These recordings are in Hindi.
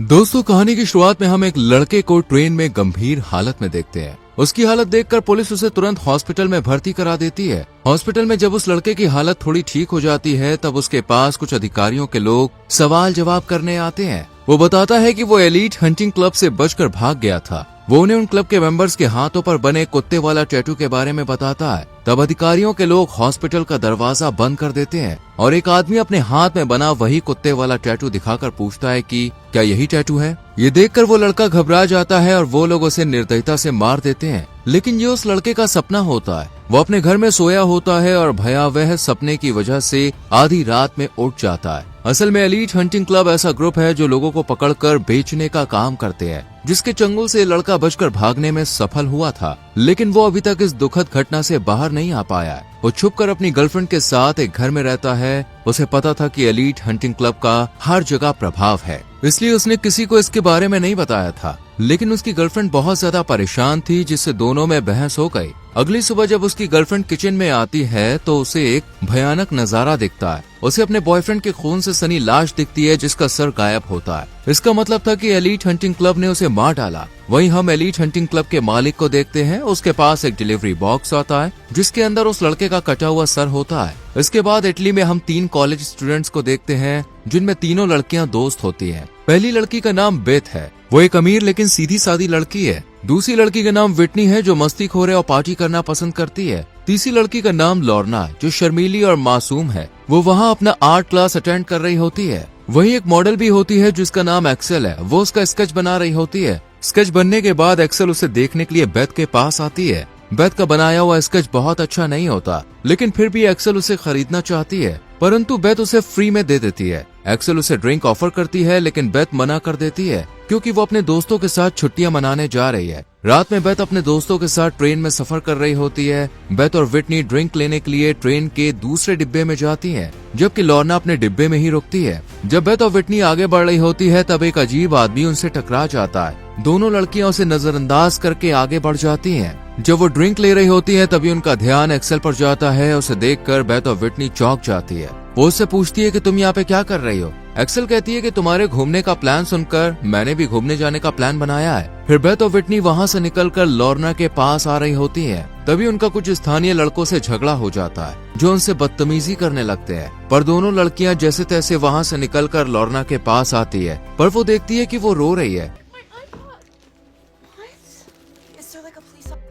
दोस्तों, कहानी की शुरुआत में हम एक लड़के को ट्रेन में गंभीर हालत में देखते हैं। उसकी हालत देखकर पुलिस उसे तुरंत हॉस्पिटल में भर्ती करा देती है। हॉस्पिटल में जब उस लड़के की हालत थोड़ी ठीक हो जाती है, तब उसके पास कुछ अधिकारियों के लोग सवाल जवाब करने आते हैं। वो बताता है कि वो एलीट हंटिंग क्लब से बचकर भाग गया था। वो उन्हें उन क्लब के मेंबर्स के हाथों पर बने कुत्ते वाला टैटू के बारे में बताता है। तब अधिकारियों के लोग हॉस्पिटल का दरवाजा बंद कर देते हैं और एक आदमी अपने हाथ में बना वही कुत्ते वाला टैटू दिखाकर पूछता है कि क्या यही टैटू है। ये देखकर वो लड़का घबरा जाता है और वो लोग उसे निर्दयता से मार देते हैं। लेकिन ये उस लड़के का सपना होता है। वो अपने घर में सोया होता है और भयावह सपने की वजह से आधी रात में उठ जाता है। असल में एलीट हंटिंग क्लब ऐसा ग्रुप है जो लोगों को पकड़कर बेचने का काम करते हैं, जिसके चंगुल से लड़का बचकर भागने में सफल हुआ था। लेकिन वो अभी तक इस दुखद घटना से बाहर नहीं आ पाया है। वो छुपकर अपनी गर्लफ्रेंड के साथ एक घर में रहता है। उसे पता था कि एलीट हंटिंग क्लब का हर जगह प्रभाव है, इसलिए उसने किसी को इसके बारे में नहीं बताया था। लेकिन उसकी गर्लफ्रेंड बहुत ज्यादा परेशान थी, जिससे दोनों में बहस हो गई। अगली सुबह जब उसकी गर्लफ्रेंड किचन में आती है तो उसे एक भयानक नजारा दिखता है। उसे अपने बॉयफ्रेंड के खून से सनी लाश दिखती है, जिसका सर गायब होता है। इसका मतलब था कि एलीट हंटिंग क्लब ने उसे मार डाला। वहीं हम एलीट हंटिंग क्लब के मालिक को देखते हैं। उसके पास एक डिलीवरी बॉक्स आता है, जिसके अंदर उस लड़के का कटा हुआ सर होता है। इसके बाद इटली में हम 3 कॉलेज स्टूडेंट्स को देखते हैं, जिनमें तीनों लड़कियां दोस्त होती हैं। पहली लड़की का नाम बेथ है। वो एक अमीर लेकिन सीधी सादी लड़की है। दूसरी लड़की का नाम विटनी है, जो मस्तीखोर और पार्टी करना पसंद करती है। तीसरी लड़की का नाम लॉर्ना है, जो शर्मीली और मासूम है। वो वहाँ अपना आर्ट क्लास अटेंड कर रही होती है। वहीं एक मॉडल भी होती है जिसका नाम एक्सेल है। वो उसका स्केच बना रही होती है। स्केच बनने के बाद एक्सेल उसे देखने के लिए बेथ के पास आती है। बेथ का बनाया हुआ स्केच बहुत अच्छा नहीं होता, लेकिन फिर भी एक्सेल उसे खरीदना चाहती है, परंतु बेथ उसे फ्री में दे देती है। एक्सेल उसे ड्रिंक ऑफर करती है, लेकिन बेथ मना कर देती है, क्योंकि वो अपने दोस्तों के साथ छुट्टियां मनाने जा रही है। रात में बेथ अपने दोस्तों के साथ ट्रेन में सफर कर रही होती है। बेथ और विटनी ड्रिंक लेने के लिए ट्रेन के दूसरे डिब्बे में जाती हैं, जबकि लॉर्ना अपने डिब्बे में ही रुकती है। जब बेथ और विटनी आगे बढ़ रही होती है, तब एक अजीब आदमी उनसे टकरा जाता है। दोनों लड़कियां उसे नजरअंदाज करके आगे बढ़ जाती हैं। जब वो ड्रिंक ले रही होती है, तभी उनका ध्यान एक्सेल पर जाता है। उसे देखकर बेथ और विटनी चौंक जाती है। वो उससे पूछती है कि तुम यहाँ पे क्या कर रही हो। एक्सेल कहती है कि तुम्हारे घूमने का प्लान सुनकर मैंने भी घूमने जाने का प्लान बनाया है। फिर बेथ और विटनी वहाँ से निकलकर लॉर्ना के पास आ रही होती है। तभी उनका कुछ स्थानीय लड़कों से झगड़ा हो जाता है, जो उनसे बदतमीजी करने लगते हैं। पर दोनों लड़कियां जैसे तैसे वहाँ से निकलकर लॉर्ना के पास आती है, पर वो देखती है कि वो रो रही है,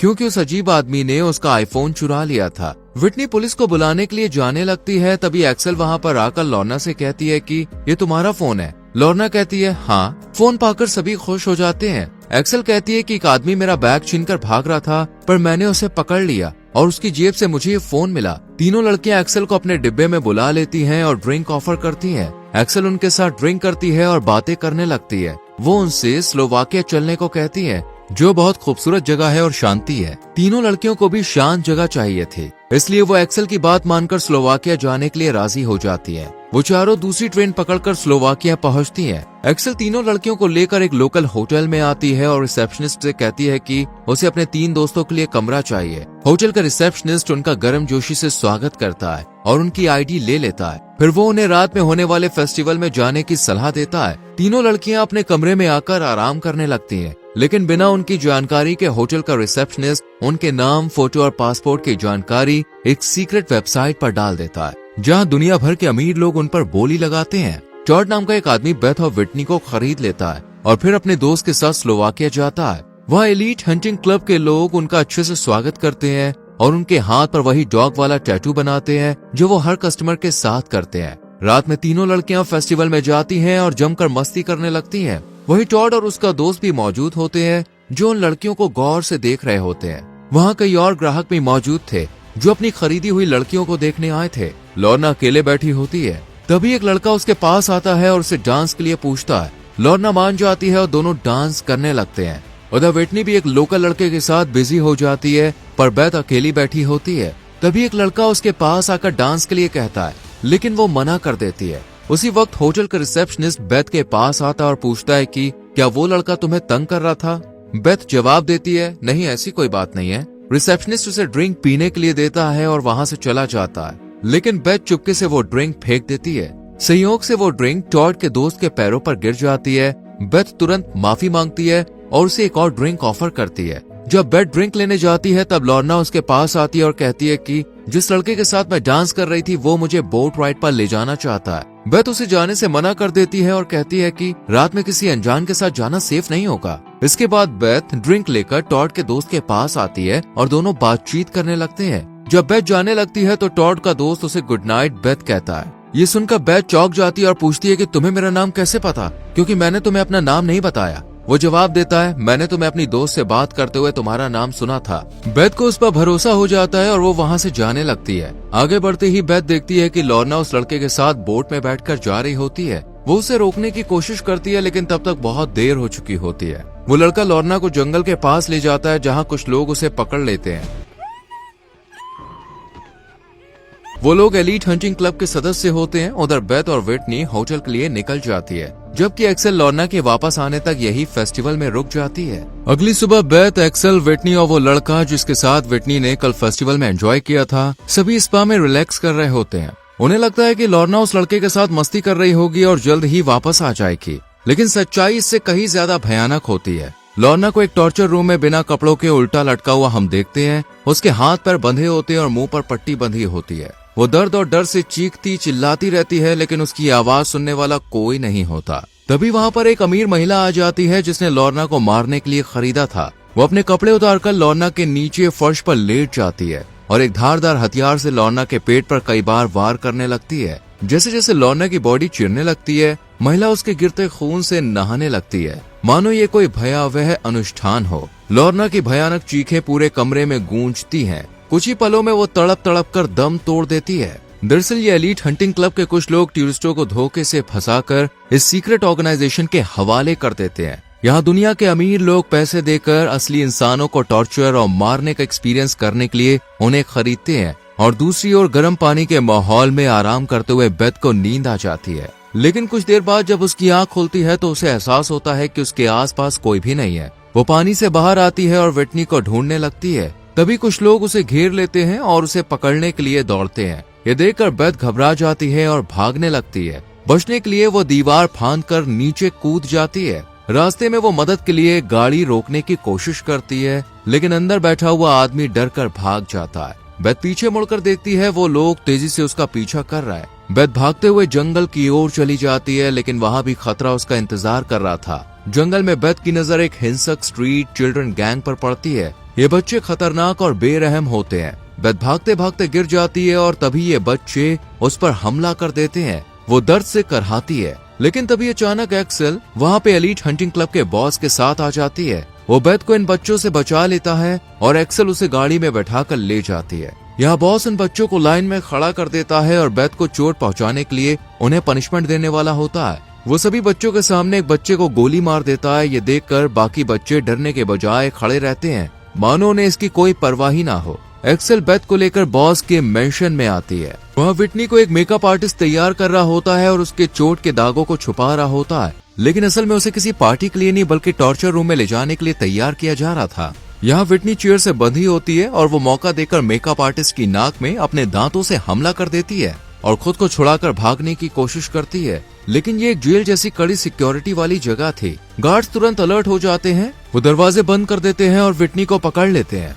क्योंकि उस अजीब आदमी ने उसका आईफोन चुरा लिया था। विटनी पुलिस को बुलाने के लिए जाने लगती है। तभी एक्सेल वहाँ पर आकर लॉर्ना से कहती है कि ये तुम्हारा फोन है। लॉर्ना कहती है हाँ। फोन पाकर सभी खुश हो जाते हैं। एक्सेल कहती है कि एक आदमी मेरा बैग छीनकर भाग रहा था, पर मैंने उसे पकड़ लिया और उसकी जेब से मुझे ये फोन मिला। तीनों लड़कियां एक्सेल को अपने डिब्बे में बुला लेती हैं और ड्रिंक ऑफर करती हैं। एक्सेल उनके साथ ड्रिंक करती है और बातें करने लगती है। वो उनसे स्लोवाकिया चलने को कहती है, जो बहुत खूबसूरत जगह है और शांति है। तीनों लड़कियों को भी शांत जगह चाहिए थी, इसलिए वो एक्सेल की बात मानकर स्लोवाकिया जाने के लिए राजी हो जाती है। वो चारों दूसरी ट्रेन पकड़कर स्लोवाकिया पहुंचती हैं। एक्सेल तीनों लड़कियों को लेकर एक लोकल होटल में आती है और रिसेप्शनिस्ट से कहती है कि उसे अपने 3 दोस्तों के लिए कमरा चाहिए। होटल का रिसेप्शनिस्ट उनका गर्मजोशी से स्वागत करता है और उनकी आईडी ले लेता है। फिर वो उन्हें रात में होने वाले फेस्टिवल में जाने की सलाह देता है। तीनों लड़कियां अपने कमरे में आकर आराम करने लगती हैं, लेकिन बिना उनकी जानकारी के होटल का रिसेप्शनिस्ट उनके नाम, फोटो और पासपोर्ट की जानकारी एक सीक्रेट वेबसाइट पर डाल देता है, जहां दुनिया भर के अमीर लोग उन पर बोली लगाते हैं। टॉड नाम का एक आदमी बेथ और विटनी को खरीद लेता है और फिर अपने दोस्त के साथ स्लोवाकिया जाता है। वहाँ एलीट हंटिंग क्लब के लोग उनका अच्छे से स्वागत करते हैं और उनके हाथ पर वही डॉग वाला टैटू बनाते हैं, जो वो हर कस्टमर के साथ करते हैं। रात में तीनों लड़कियां फेस्टिवल में जाती हैं और जमकर मस्ती करने लगती हैं। वही टॉड और उसका दोस्त भी मौजूद होते हैं, जो उन लड़कियों को गौर से देख रहे होते हैं। वहाँ कई और ग्राहक भी मौजूद थे, जो अपनी खरीदी हुई लड़कियों को देखने आए थे। लॉर्ना अकेले बैठी होती है। तभी एक लड़का उसके पास आता है और उसे डांस के लिए पूछता है। लॉर्ना मान जाती है और दोनों डांस करने लगते हैं। उधर विटनी भी एक लोकल लड़के के साथ बिजी हो जाती है, पर बेथ अकेली बैठी होती है। तभी एक लड़का उसके पास आकर डांस के लिए कहता है, लेकिन वो मना कर देती है। उसी वक्त होटल का रिसेप्शनिस्ट बेथ के पास आता और पूछता है कि क्या वो लड़का तुम्हें तंग कर रहा था। बेथ जवाब देती है, नहीं, ऐसी कोई बात नहीं है। रिसेप्शनिस्ट उसे ड्रिंक पीने के लिए देता है और वहाँ से चला जाता है, लेकिन बेथ चुपके से वो ड्रिंक फेंक देती है। संयोग से वो ड्रिंक टॉड के दोस्त के पैरों पर गिर जाती है। बेथ तुरंत माफी मांगती है और उसे एक और ड्रिंक ऑफर करती है। जब बेथ ड्रिंक लेने जाती है तब लॉर्ना उसके पास आती है और कहती है कि जिस लड़के के साथ मैं डांस कर रही थी वो मुझे बोट राइड पर ले जाना चाहता है। बेथ उसे जाने से मना कर देती है और कहती है कि रात में किसी अनजान के साथ जाना सेफ नहीं होगा। इसके बाद बेथ ड्रिंक लेकर टॉड के दोस्त के पास आती है और दोनों बातचीत करने लगते हैं। जब बेथ जाने लगती है तो टॉड का दोस्त उसे गुड नाइट बेथ कहता है। ये सुनकर बेथ चौंक जाती है और पूछती है कि तुम्हें मेरा नाम कैसे पता, क्योंकि मैंने तुम्हें अपना नाम नहीं बताया। वो जवाब देता है, मैंने तुम्हें अपनी दोस्त से बात करते हुए तुम्हारा नाम सुना था। बेथ को उस पर भरोसा हो जाता है और वो वहाँ से जाने लगती है। आगे बढ़ते ही बेथ देखती है कि लॉर्ना उस लड़के के साथ बोट में बैठकर जा रही होती है। वो उसे रोकने की कोशिश करती है लेकिन तब तक बहुत देर हो चुकी होती है। वो लड़का लॉर्ना को जंगल के पास ले जाता है जहाँ कुछ लोग उसे पकड़ लेते हैं। वो लोग एलीट हंटिंग क्लब के सदस्य होते हैं। उधर बेथ और विटनी होटल के लिए निकल जाती है, जबकि एक्सेल लॉर्ना के वापस आने तक यही फेस्टिवल में रुक जाती है। अगली सुबह बेथ, एक्सेल, विटनी और वो लड़का जिसके साथ विटनी ने कल फेस्टिवल में एंजॉय किया था, सभी स्पा में रिलैक्स कर रहे होते हैं। उन्हें लगता है कि लॉर्ना उस लड़के के साथ मस्ती कर रही होगी और जल्द ही वापस आ जाएगी, लेकिन सच्चाई इससे कहीं ज्यादा भयानक होती है। लॉर्ना को एक टॉर्चर रूम में बिना कपड़ों के उल्टा लटका हुआ हम देखते हैं। उसके हाथ पैर बंधे होते हैं और मुंह पर पट्टी बंधी होती है। वो दर्द और डर से चीखती चिल्लाती रहती है, लेकिन उसकी आवाज सुनने वाला कोई नहीं होता। तभी वहाँ पर एक अमीर महिला आ जाती है जिसने लॉर्ना को मारने के लिए खरीदा था। वो अपने कपड़े उतारकर लॉर्ना के नीचे फर्श पर लेट जाती है और एक धारदार हथियार से लॉर्ना के पेट पर कई बार वार करने लगती है। जैसे जैसे लॉर्ना की बॉडी चिरने लगती है, महिला उसके गिरते खून से नहाने लगती है, मानो ये कोई भयावह अनुष्ठान हो। लॉर्ना की भयानक चीखें पूरे कमरे में गूंजती हैं। कुछ ही पलों में वो तड़प तड़प कर दम तोड़ देती है। दरअसल ये एलीट हंटिंग क्लब के कुछ लोग टूरिस्टों को धोखे से फंसाकर इस सीक्रेट ऑर्गेनाइजेशन के हवाले कर देते हैं। यहाँ दुनिया के अमीर लोग पैसे देकर असली इंसानों को टॉर्चर और मारने का एक्सपीरियंस करने के लिए उन्हें खरीदते हैं, और दूसरी ओर गर्म पानी के माहौल में आराम करते हुए बेथ को नींद आ जाती है। लेकिन कुछ देर बाद जब उसकी आंख खुलती है तो उसे एहसास होता है कि उसके आसपास कोई भी नहीं है। वो पानी से बाहर आती है और विटनी को ढूंढने लगती है। तभी कुछ लोग उसे घेर लेते हैं और उसे पकड़ने के लिए दौड़ते हैं। ये देखकर बेथ घबरा जाती है और भागने लगती है। बचने के लिए वो दीवार फांदकर नीचे कूद जाती है। रास्ते में वो मदद के लिए गाड़ी रोकने की कोशिश करती है, लेकिन अंदर बैठा हुआ आदमी डर कर भाग जाता है। बेथ पीछे मुड़कर देखती है, वो लोग तेजी से उसका पीछा कर रहा है। बेथ भागते हुए जंगल की ओर चली जाती है, लेकिन वहाँ भी खतरा उसका इंतजार कर रहा था। जंगल में बेथ की नजर एक हिंसक स्ट्रीट चिल्ड्रन गैंग पर पड़ती है। ये बच्चे खतरनाक और बेरहम होते हैं। बेथ भागते भागते गिर जाती है और तभी ये बच्चे उस पर हमला कर देते हैं। वो दर्द से करहाती है, लेकिन तभी अचानक एक्सेल वहाँ पे एलीट हंटिंग क्लब के बॉस के साथ आ जाती है। वो बेथ को इन बच्चों से बचा लेता है और एक्सेल उसे गाड़ी में बैठाकर ले जाती है। यहाँ बॉस इन बच्चों को लाइन में खड़ा कर देता है और बेथ को चोट पहुँचाने के लिए उन्हें पनिशमेंट देने वाला होता है। वो सभी बच्चों के सामने एक बच्चे को गोली मार देता है। ये देखकर बाकी बच्चे डरने के बजाय खड़े रहते हैं, मानो उन्हें इसकी कोई परवाह ही ना हो। एक्सेल बेथ को लेकर बॉस के मेंशन में आती है। वहाँ विटनी को एक मेकअप आर्टिस्ट तैयार कर रहा होता है और उसके चोट के दागों को छुपा रहा होता है, लेकिन असल में उसे किसी पार्टी के लिए नहीं बल्कि टॉर्चर रूम में ले जाने के लिए तैयार किया जा रहा था। यहाँ विटनी चेयर से बंधी होती है और वो मौका देकर मेकअप आर्टिस्ट की नाक में अपने दांतों से हमला कर देती है और खुद को छुड़ाकर भागने की कोशिश करती है। लेकिन ये एक जेल जैसी कड़ी सिक्योरिटी वाली जगह थी। गार्ड्स तुरंत अलर्ट हो जाते हैं। वो दरवाजे बंद कर देते हैं और विटनी को पकड़ लेते हैं।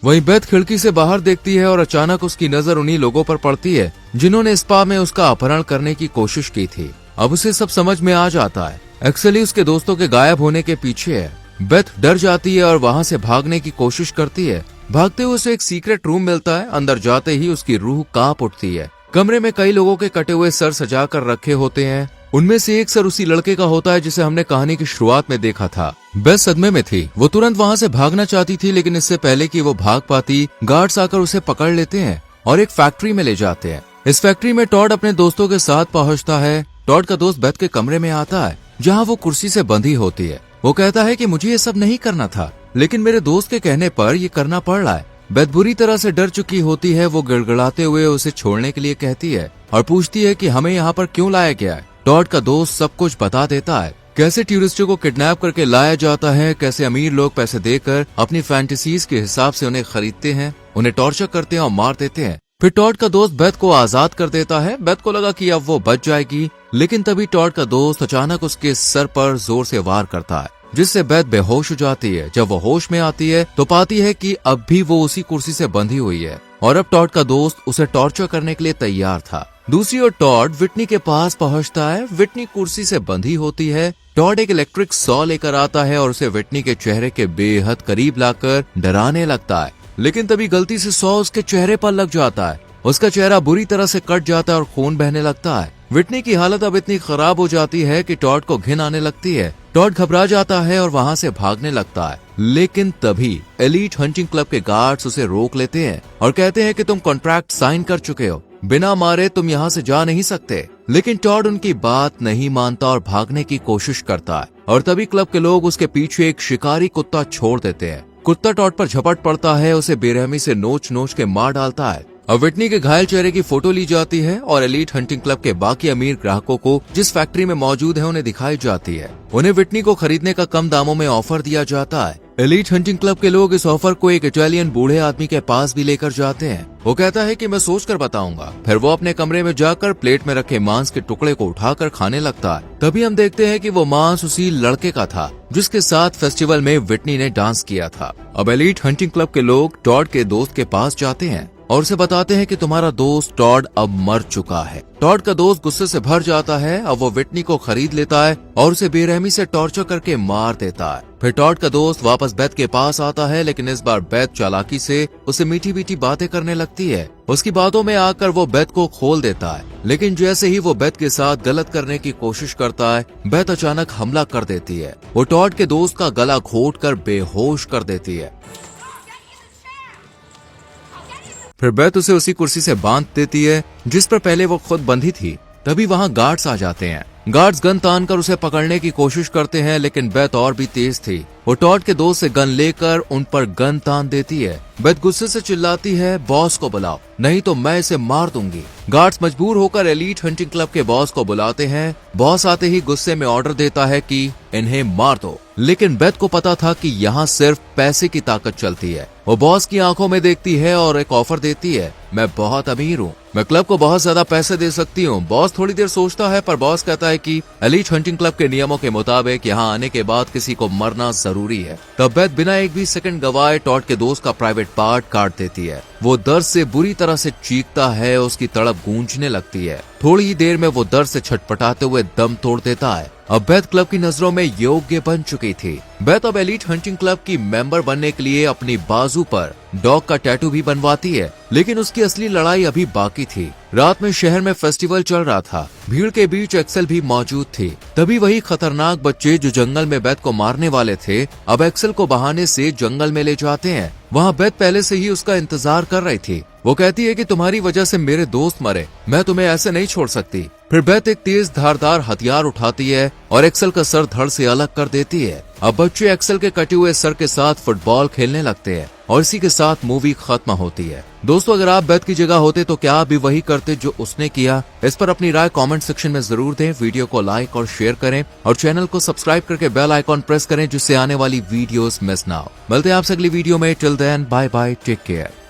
वहीं बेथ खिड़की से बाहर देखती है और अचानक उसकी नजर उन्हीं लोगों पर पड़ती है जिन्होंने स्पा में उसका अपहरण करने की कोशिश की थी। अब उसे सब समझ में आ जाता है। एक्सेल उसके दोस्तों के गायब होने के पीछे है। बेथ डर जाती है और वहाँ से भागने की कोशिश करती है। भागते हुए उसे एक सीक्रेट रूम मिलता है। अंदर जाते ही उसकी रूह कांप उठती है। कमरे में कई लोगों के कटे हुए सर सजा कर रखे होते हैं। उनमें से एक सर उसी लड़के का होता है जिसे हमने कहानी की शुरुआत में देखा था। बेथ सदमे में थी। वो तुरंत वहाँ से भागना चाहती थी, लेकिन इससे पहले कि वो भाग पाती, गार्ड्स आकर उसे पकड़ लेते हैं और एक फैक्ट्री में ले जाते हैं। इस फैक्ट्री में टॉड अपने दोस्तों के साथ पहुँचता है। टॉड का दोस्त बेथ के कमरे में आता है जहाँ वो कुर्सी से बंधी होती है। वो कहता है कि मुझे ये सब नहीं करना था, लेकिन मेरे दोस्त के कहने पर ये करना पड़ रहा है। बेथ बुरी तरह से डर चुकी होती है। वो गिड़गिड़ाते हुए उसे छोड़ने के लिए कहती है और पूछती है कि हमें यहाँ पर क्यों लाया गया है। टॉड का दोस्त सब कुछ बता देता है, कैसे टूरिस्टों को किडनैप करके लाया जाता है, कैसे अमीर लोग पैसे देकर अपनी फैंटेसीज के हिसाब से उन्हें खरीदते हैं, उन्हें टॉर्चर करते हैं और मार देते हैं। फिर टॉड का दोस्त बेथ को आजाद कर देता है। बेथ को लगा कि अब वो बच जाएगी, लेकिन तभी टॉड का दोस्त अचानक उसके सर पर जोर से वार करता है, जिससे बेथ बेहोश हो जाती है। जब वो होश में आती है तो पाती है कि अब भी वो उसी कुर्सी से बंधी हुई है और अब टॉड का दोस्त उसे टॉर्चर करने के लिए तैयार था। दूसरी ओर टॉड विटनी के पास पहुंचता है। विटनी कुर्सी से बंधी होती है। टॉड एक इलेक्ट्रिक सॉ लेकर आता है और उसे विटनी के चेहरे के बेहद करीब लाकर डराने लगता है, लेकिन तभी गलती से सॉ उसके चेहरे पर लग जाता है। उसका चेहरा बुरी तरह से कट जाता है और खून बहने लगता है। विटनी की हालत अब इतनी खराब हो जाती है कि टॉड को घिन आने लगती है। टॉड घबरा जाता है और वहाँ से भागने लगता है, लेकिन तभी एलीट हंटिंग क्लब के गार्ड्स उसे रोक लेते हैं और कहते हैं कि तुम कॉन्ट्रैक्ट साइन कर चुके हो, बिना मारे तुम यहाँ से जा नहीं सकते। लेकिन टॉड उनकी बात नहीं मानता और भागने की कोशिश करता है और तभी क्लब के लोग उसके पीछे एक शिकारी कुत्ता छोड़ देते हैं। कुत्ता टॉड पर झपट पड़ता है, उसे बेरहमी से नोच नोच के मार डालता है। अब विटनी के घायल चेहरे की फोटो ली जाती है और एलीट हंटिंग क्लब के बाकी अमीर ग्राहकों को जिस फैक्ट्री में मौजूद है उन्हें दिखाई जाती है। उन्हें विटनी को खरीदने का कम दामों में ऑफर दिया जाता है। एलीट हंटिंग क्लब के लोग इस ऑफर को एक इटालियन बूढ़े आदमी के पास भी लेकर जाते हैं। वो कहता है कि मैं सोचकर बताऊंगा। फिर वो अपने कमरे में जाकर प्लेट में रखे मांस के टुकड़े को उठाकर खाने लगता है। तभी हम देखते हैं कि वो मांस उसी लड़के का था जिसके साथ फेस्टिवल में विटनी ने डांस किया था। अब एलीट हंटिंग क्लब के लोग टॉड के दोस्त के पास जाते हैं और उसे बताते हैं कि तुम्हारा दोस्त टॉड अब मर चुका है। टॉड का दोस्त गुस्से से भर जाता है। अब वो विटनी को खरीद लेता है और उसे बेरहमी से टॉर्चर करके मार देता है। फिर टॉड का दोस्त वापस बेथ के पास आता है, लेकिन इस बार बेथ चालाकी से उसे मीठी मीठी बातें करने लगती है। उसकी बातों में आकर वो बेथ को खोल देता है, लेकिन जैसे ही वो बेथ के साथ गलत करने की कोशिश करता है, बेथ अचानक हमला कर देती है। वो टॉड के दोस्त का गला घोट कर बेहोश कर देती है। फिर बेथ उसे उसी कुर्सी से बांध देती है जिस पर पहले वो खुद बंधी थी। तभी वहाँ गार्ड्स आ जाते हैं। गार्ड्स गन तान कर उसे पकड़ने की कोशिश करते हैं, लेकिन बेथ और भी तेज थी। वो टॉड के दोस्त से गन लेकर उन पर गन तान देती है। बेथ गुस्से से चिल्लाती है, बॉस को बुलाओ, नहीं तो मैं इसे मार दूंगी। गार्ड्स मजबूर होकर एलीट हंटिंग क्लब के बॉस को बुलाते हैं। बॉस आते ही गुस्से में ऑर्डर देता है कि इन्हें मार दो, लेकिन बेथ को पता था कि यहाँ सिर्फ पैसे की ताकत चलती है। वो बॉस की आंखों में देखती है और एक ऑफर देती है, मैं बहुत अमीर हूँ, मैं क्लब को बहुत ज्यादा पैसे दे सकती हूँ। बॉस थोड़ी देर सोचता है, पर बॉस कहता है कि एलीट हंटिंग क्लब के नियमों के मुताबिक यहाँ आने के बाद किसी को मरना जरूरी है। तब बेथ बिना एक भी सेकंड गवाए टॉड के दोस्त का प्राइवेट पार्ट काट देती है। वो दर्द से बुरी तरह से चीखता है, उसकी तड़प गूंजने लगती है। थोड़ी ही देर में वो दर्द से छटपटाते हुए दम तोड़ देता है। अब बेथ क्लब की नजरों में योग्य बन चुकी थी। बेथ अब एलीट हंटिंग क्लब की मेंबर बनने के लिए अपनी बाजू पर डॉग का टैटू भी बनवाती है, लेकिन उसकी असली लड़ाई अभी बाकी थी। रात में शहर में फेस्टिवल चल रहा था। भीड़ के बीच एक्सेल भी मौजूद थी। तभी वही खतरनाक बच्चे जो जंगल में बेथ को मारने वाले थे, अब एक्सेल को बहाने से जंगल में ले जाते हैं। वहाँ बेथ पहले से ही उसका इंतजार कर रही थी। वो कहती है कि तुम्हारी वजह से मेरे दोस्त मरे, मैं तुम्हें ऐसे नहीं छोड़ सकती। फिर बेथ एक तेज धारदार हथियार उठाती है और एक्सेल का सर धड़ से अलग कर देती है। अब बच्चे एक्सेल के कटे हुए सर के साथ फुटबॉल खेलने लगते हैं और इसी के साथ मूवी खत्म होती है। दोस्तों, अगर आप बेथ की जगह होते तो क्या आप भी वही करते जो उसने किया? इस पर अपनी राय कमेंट सेक्शन में जरूर दें। वीडियो को लाइक और शेयर करें और चैनल को सब्सक्राइब करके बेल आइकॉन प्रेस करें जिससे आने वाली वीडियोस मिस ना हो। मिलते हैं आपसे अगली वीडियो में। Till then, bye bye, take care.